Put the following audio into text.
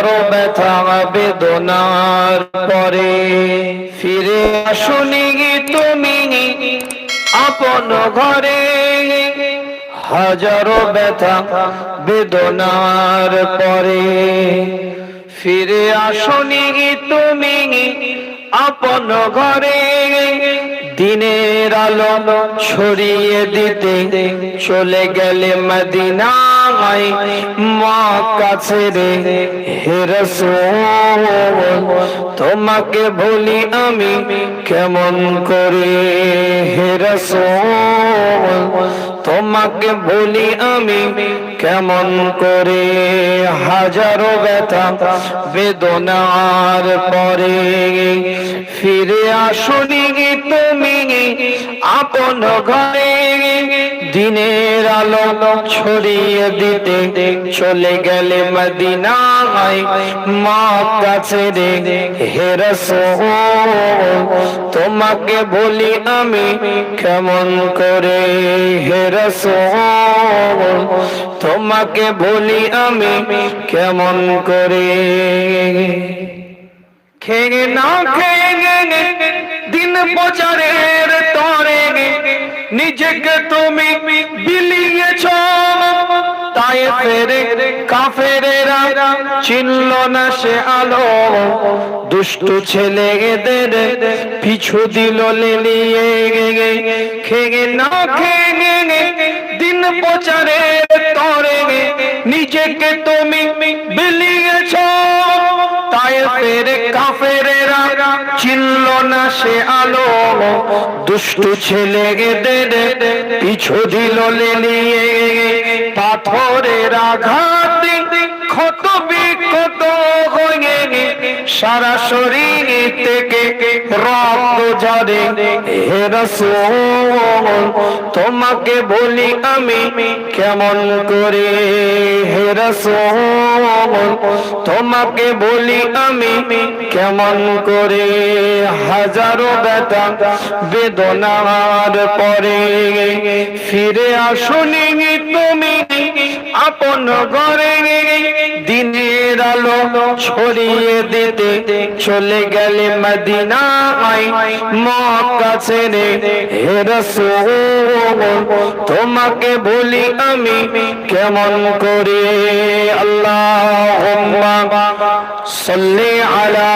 হাজারো ব্যথা বেদনার পরে ফিরে আসুনি তুমি আপন ঘরে, হাজারো ব্যথা বেদনার পরে ফিরে আসুনি তুমি আপন ঘরে। দিনের আলো ছড়িয়ে দিতে চলে গেলে মদিনায়, মক্কা ছেড়ে হে রাসূল তোমাকে ভুলি আমি কেমন করে, হে রাসূল তোমাকে ভুলি আমি কেমন করে। হাজারো ব্যথা বেদনার পরে ফিরে আসুনি তুমি আপন ঘরে। দিনের আলো ছড়িয়ে দিতে চলে গেলে মদিনায়, মক্কা ছেড়ে হে রাসূল তোমাকে বলি আমি কেমন করে, হে রাসূল তোমাকে বলি আমি কেমন করে। খেয়ে না খেয়ে দিন প্রচারের তরে নিজেকে তুমি বিলিয়েছ, তাই ফেরে কাফেরেরা চিনল না সে আলো। দুষ্টু ছেলে এদের পিছু দিল লেলিয়ে, খেয়ে না খেয়ে দিন প্রচারের তরে নিজেকে তুমি বিলিয়েছ, তাই ফেরে কাফেরেরা চিনল না সে আলো। দুষ্টু ছেলে এদের পিছু দিল লেলিয়ে, পাথরের আঘাত ক্ষত বিক্ষত হয়ে সারা শরীর থেকে রক্ত ঝরে। হে রাসূল তোমাকে বলি আমি কেমন করে, হে রাসূল তোমাকে বলি আমি কেমন করে। হাজারো ব্যথা বেদনার পরে ফিরে আসুনি তুমি আপন ঘরে। দিনের আলো ছড়িয়ে দিতে চলে গেলে মদিনায়, মক্কা ছেড়ে হে রাসূল তোমাকে বলি আমি কেমন করে। আল্লাহুম্মা সাল্লি আলা